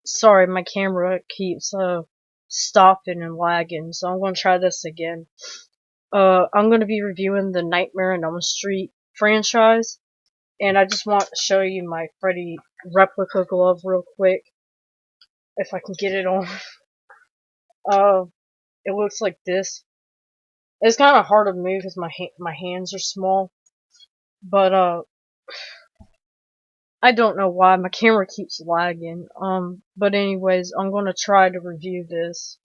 Sorry, my camera keeps stopping and lagging, so I'm gonna try this again. I'm gonna be reviewing the Nightmare on Elm Street franchise, and I just want to show you my Freddy replica glove real quick, if I can get it on. Uh, it looks like this. It's kind of hard to move because my hands are small, but I don't know why my camera keeps lagging. But anyways, I'm gonna try to review this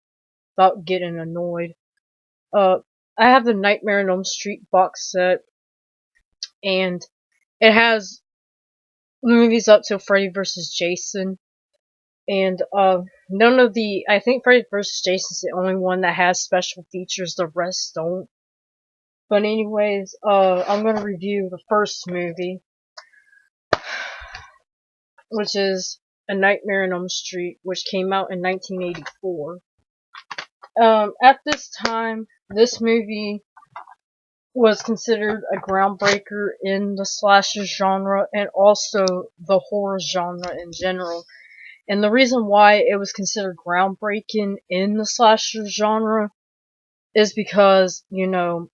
without getting annoyed. Uh, I have the Nightmare on Elm Street box set, and it has movies up to Freddy vs. Jason, and none of the, I think Freddy vs. Jason's the only one that has special features, the rest don't. But anyways, I'm gonna review the first movie, which is A Nightmare on Elm Street, which came out in 1984. At this time, this movie was considered a groundbreaker in the slasher genre and also the horror genre in general. And the reason why it was considered groundbreaking in the slasher genre is because, you know,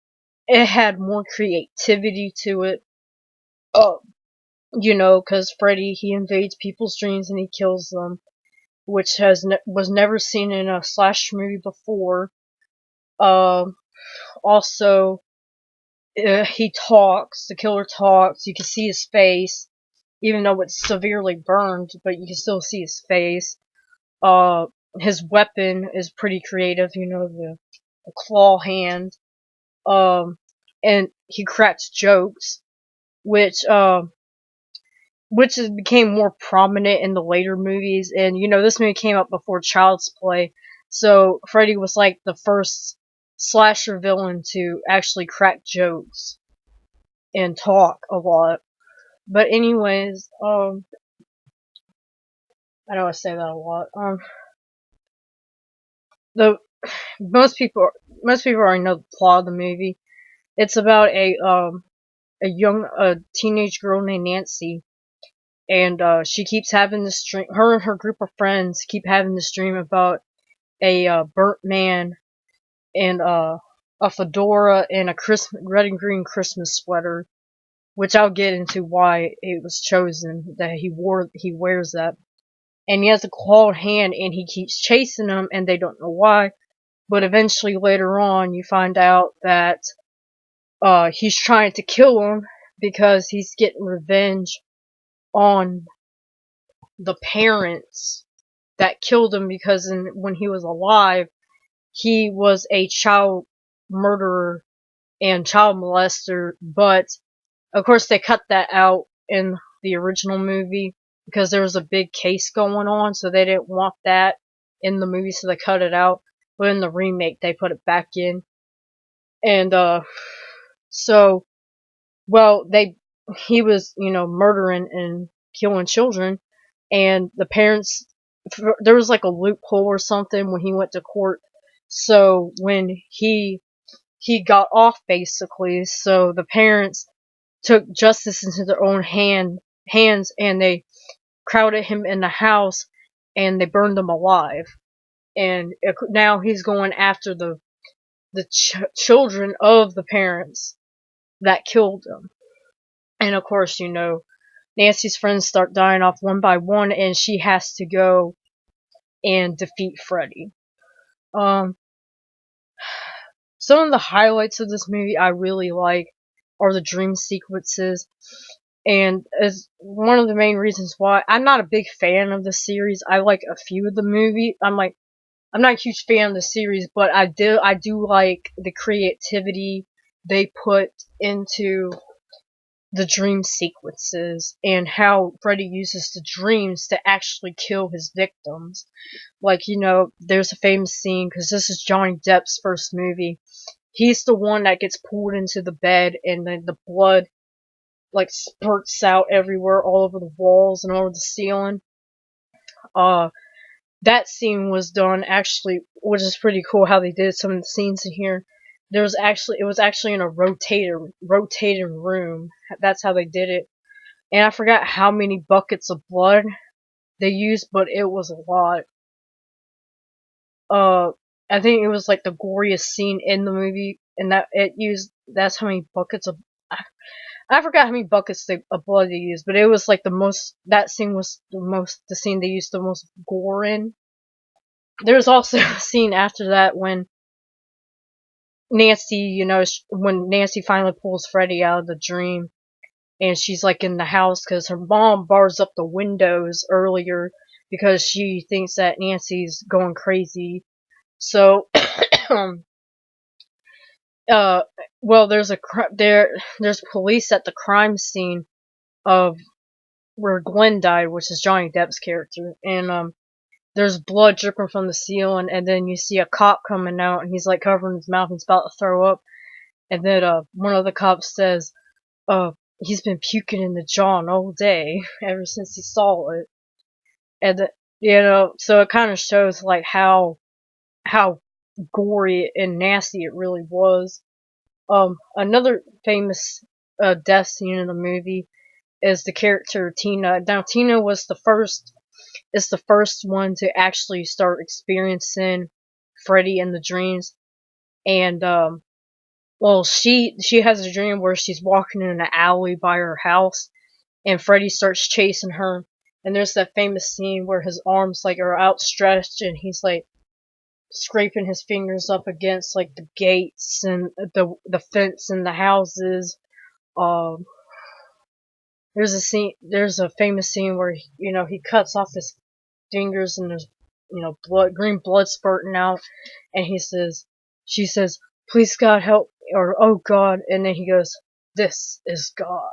it had more creativity to it. You know, because Freddy, he invades people's dreams and he kills them, which was never seen in a slasher movie before. Also, he talks, the killer talks, you can see his face, even though it's severely burned, but you can still see his face. His weapon is pretty creative, you know, the claw hand. And he cracks jokes, which became more prominent in the later movies. And, you know, this movie came out before Child's Play, so Freddy was like the first slasher villain to actually crack jokes and talk a lot. But anyways, I know I say that a lot. The most people already know the plot of the movie. It's about a teenage girl named Nancy, and she keeps having this dream. Her and her group of friends keep having this dream about a burnt man and a fedora and a red and green Christmas sweater, which I'll get into why it was chosen that he wears that. And he has a clawed hand, and he keeps chasing them, and they don't know why. But eventually, later on, you find out that he's trying to kill him because he's getting revenge on the parents that killed him, because when he was alive, he was a child murderer and child molester, but of course they cut that out in the original movie because there was a big case going on, so they didn't want that in the movie, so they cut it out. But in the remake, they put it back in. And, so, well, he was, you know, murdering and killing children, and the parents, there was like a loophole or something when he went to court. So when he got off, basically, so the parents took justice into their own hands, and they crowded him in the house, and they burned him alive. And now he's going after the children of the parents that killed him. And of course, you know, Nancy's friends start dying off one by one, and she has to go and defeat Freddy. Some of the highlights of this movie I really like are the dream sequences, and as one of the main reasons why I'm not a big fan of the series. I like a few of the movies. I'm not a huge fan of the series, but I do like the creativity they put into the dream sequences and how Freddy uses the dreams to actually kill his victims. Like, you know, there's a famous scene, because this is Johnny Depp's first movie. He's the one that gets pulled into the bed, and then the blood like spurts out everywhere, all over the walls and all over the ceiling. That scene was done actually, which is pretty cool how they did some of the scenes in here. It was actually in a rotating room. That's how they did it. And I forgot how many buckets of blood they used, but it was a lot. I think it was like the goriest scene in the movie, and that's how many buckets of, I forgot how many buckets of blood they used, but it was like that scene was the scene they used the most gore in. There's also a scene after that when Nancy, when Nancy finally pulls Freddy out of the dream, and she's like in the house because her mom bars up the windows earlier because she thinks that Nancy's going crazy. So, uh, well, there's police at the crime scene of where Glenn died, which is Johnny Depp's character, and there's blood dripping from the ceiling, and then you see a cop coming out, and he's like covering his mouth, and he's about to throw up, and then one of the cops says, he's been puking in the John all day ever since he saw it, and so it kind of shows like how gory and nasty it really was. Another famous death scene in the movie is the character Tina. Now Tina is the first one to actually start experiencing Freddy in the dreams, and well, she has a dream where she's walking in an alley by her house, and Freddy starts chasing her. And there's that famous scene where his arms like are outstretched, and he's like scraping his fingers up against like the gates and the fence and the houses. Um, there's a famous scene where he cuts off his fingers and there's green blood spurting out, and she says, "Please God help," or "Oh God," and then he goes, "This is God,"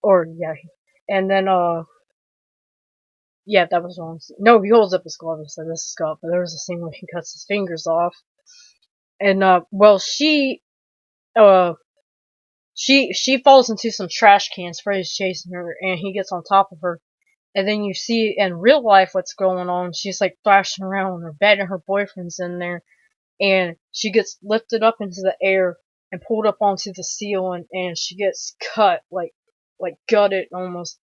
or yeah, and then yeah, that was wrong. No, he holds up his glove and said, "This is God," but there was a scene where he cuts his fingers off, and well, she falls into some trash cans. Freddy's chasing her, and he gets on top of her. And then you see in real life what's going on. She's like thrashing around on her bed, and her boyfriend's in there. And she gets lifted up into the air and pulled up onto the ceiling, and she gets cut, like gutted almost,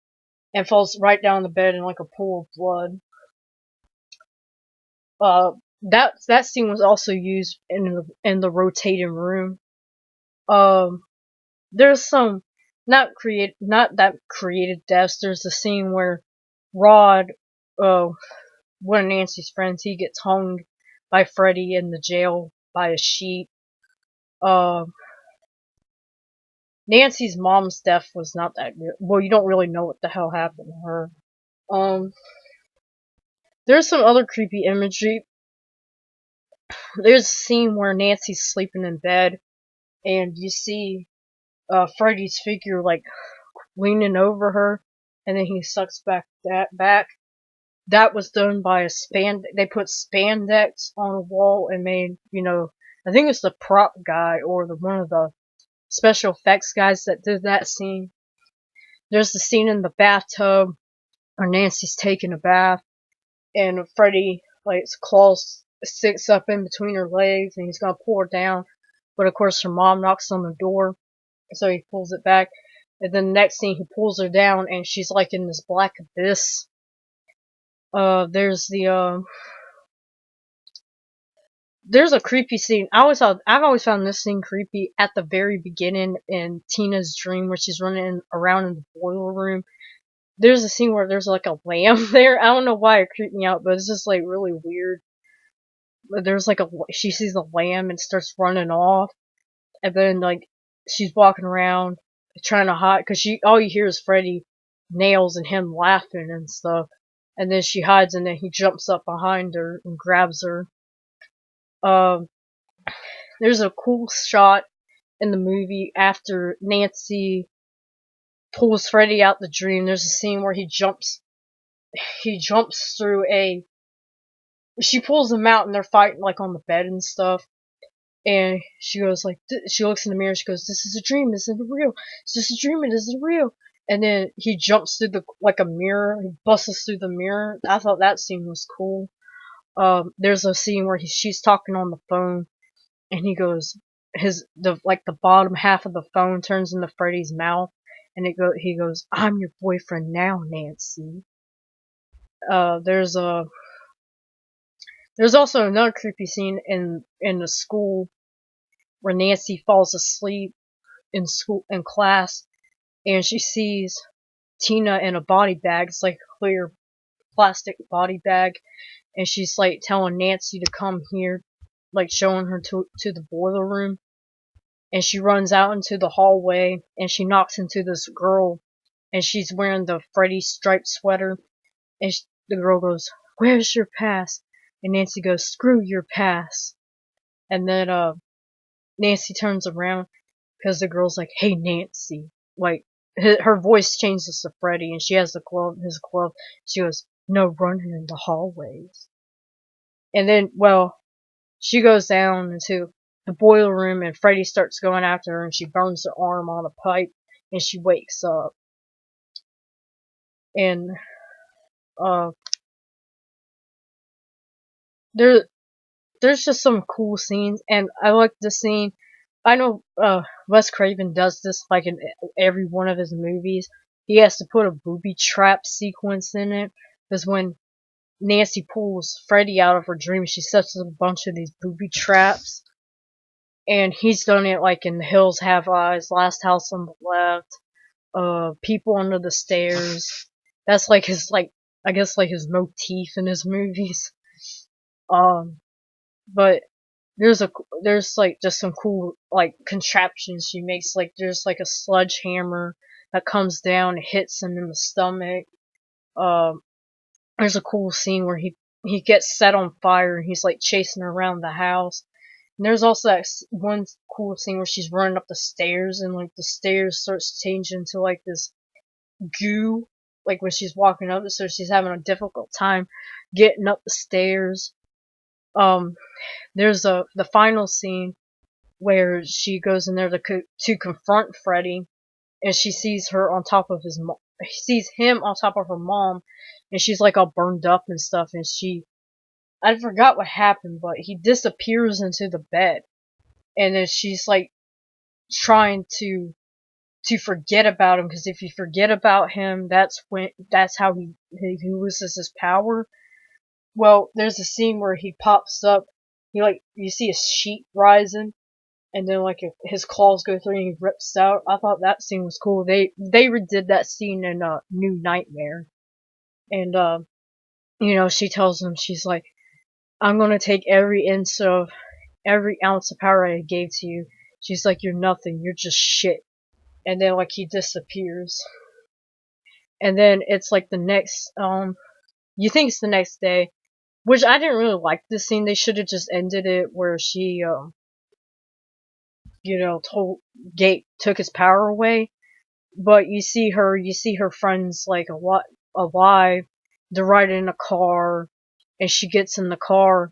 and falls right down the bed in like a pool of blood. That scene was also used in the rotating room. There's some not that creative deaths. There's a scene where Rod, one of Nancy's friends, he gets hung by Freddy in the jail by a sheet. Nancy's mom's death was not that good. Well, you don't really know what the hell happened to her. There's some other creepy imagery. There's a scene where Nancy's sleeping in bed, and you see Freddy's figure like leaning over her, and then he sucks back. That was done by they put spandex on a wall and made, I think it's the prop guy or one of the special effects guys that did that scene. There's the scene in the bathtub where Nancy's taking a bath, and Freddy, like, his claws sticks up in between her legs, and he's gonna pull her down, but of course her mom knocks on the door, so he pulls it back, and then the next scene he pulls her down, and she's like in this black abyss. There's a creepy scene. I've always found this scene creepy at the very beginning in Tina's dream where she's running around in the boiler room. There's a scene where there's like a lamb there. I don't know why it creeped me out, but it's just like really weird. There's like she sees the lamb and starts running off, and then like she's walking around trying to hide because all you hear is Freddy nails and him laughing and stuff. And then she hides, and then he jumps up behind her and grabs her. There's a cool shot in the movie after Nancy pulls Freddy out the dream. There's a scene where he jumps through she pulls him out, and they're fighting like on the bed and stuff. And she goes like, she looks in the mirror, she goes, "This is a dream, isn't it real? Is this a dream? It isn't real." And then he jumps through like a mirror, he busts through the mirror. I thought that scene was cool. There's a scene where she's talking on the phone, and he goes, the bottom half of the phone turns into Freddy's mouth, and he goes, "I'm your boyfriend now, Nancy." There's also another creepy scene in the school where Nancy falls asleep in class, and she sees Tina in a body bag. It's like a clear plastic body bag, and she's like telling Nancy to come here, like showing her to the boiler room. And she runs out into the hallway, and she knocks into this girl, and she's wearing the Freddy striped sweater. And the girl goes, "Where's your pass?" And Nancy goes, "Screw your pass." And then Nancy turns around because the girl's like, "Hey Nancy," like her voice changes to Freddy, and she has his glove. She goes, "No running in the hallways." And then, well, she goes down into the boiler room, and Freddy starts going after her, and she burns her arm on a pipe, and she wakes up. And uh, there there's just some cool scenes, and I like the scene. I know Wes Craven does this like in every one of his movies. He has to put a booby trap sequence in it, because when Nancy pulls Freddy out of her dream, she sets up a bunch of these booby traps. And he's done it like in The Hills Have Eyes, Last House on the Left, People Under the Stairs. That's like his I guess like his motif in his movies. But there's like just some cool like contraptions she makes. Like there's like a sledgehammer that comes down and hits him in the stomach. Um, there's a cool scene where he gets set on fire and he's like chasing her around the house. And there's also that one cool scene where she's running up the stairs and like the stairs starts changing to like this goo. Like when she's walking up, so she's having a difficult time getting up the stairs. Um, there's the final scene where she goes in there to confront Freddy, and she sees her on top of sees him on top of her mom, and she's like all burned up and stuff, and I forgot what happened, but he disappears into the bed, and then she's like trying to forget about him, because if you forget about him, that's how he loses his power. Well, there's a scene where he pops up, you see a sheet rising, and then like his claws go through and he rips out. I thought that scene was cool. They redid that scene in New Nightmare, and she tells him, she's like, "I'm gonna take every ounce of power I gave to you." She's like, "You're nothing. You're just shit." And then like he disappears, and then it's like the next you think it's the next day, which I didn't really like this scene. They should have just ended it where she told Gate took his power away. But you see her friends like alive. They're riding in a car, and she gets in the car,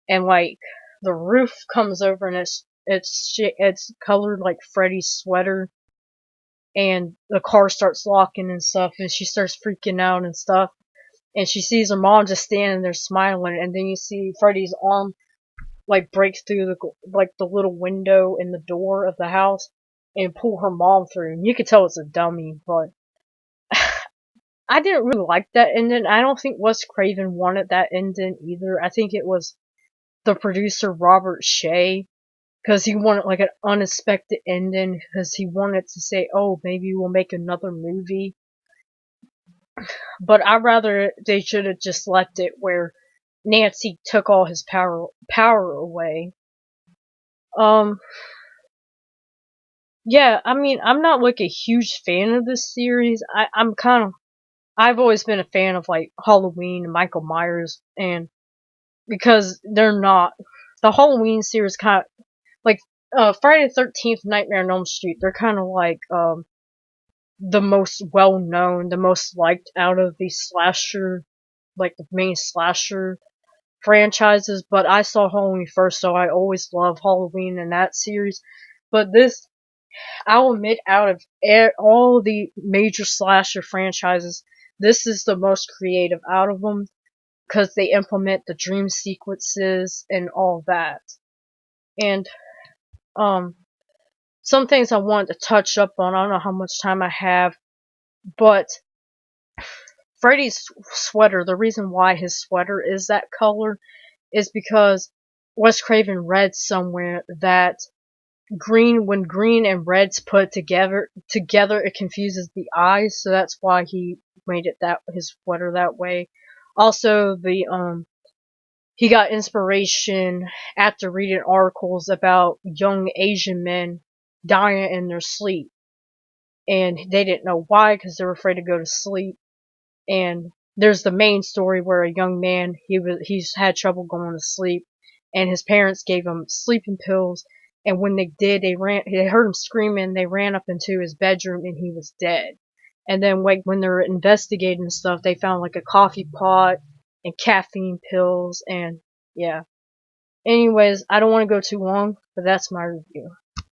and like the roof comes over, and it's colored like Freddy's sweater, and the car starts locking and stuff, and she starts freaking out and stuff, and she sees her mom just standing there smiling, and then you see Freddy's arm like breaks through the little window in the door of the house and pull her mom through. And you could tell it's a dummy, but I didn't really like that ending. I don't think Wes Craven wanted that ending either. I think it was the producer Robert Shea, because he wanted like an unexpected ending, because he wanted to say, "Oh, maybe we'll make another movie." But I'd rather they should have just left it where Nancy took all his power away. Um, yeah, I mean, I'm not like a huge fan of this series. I've always been a fan of like Halloween and Michael Myers, and because they're not the Halloween series kind of like Friday the 13th, Nightmare on Elm Street. They're kind of like the most well known, the most liked out of the main slasher franchises. But I saw Halloween first, so I always love Halloween and that series. But this, I'll admit, out of all the major slasher franchises, this is the most creative out of them, because they implement the dream sequences and all that. And some things I wanted to touch up on. I don't know how much time I have, but Freddy's sweater, the reason why his sweater is that color is because Wes Craven read somewhere that when green and red's put together it confuses the eyes, so that's why he made it his sweater that way. Also, he got inspiration after reading articles about young Asian men dying in their sleep, and they didn't know why because they were afraid to go to sleep. And there's the main story where a young man, he's had trouble going to sleep, and his parents gave him sleeping pills, and when they did, they heard him screaming, they ran up into his bedroom, and he was dead. And then when they were investigating stuff, they found like a coffee pot and caffeine pills, and yeah. Anyways, I don't want to go too long, but that's my review.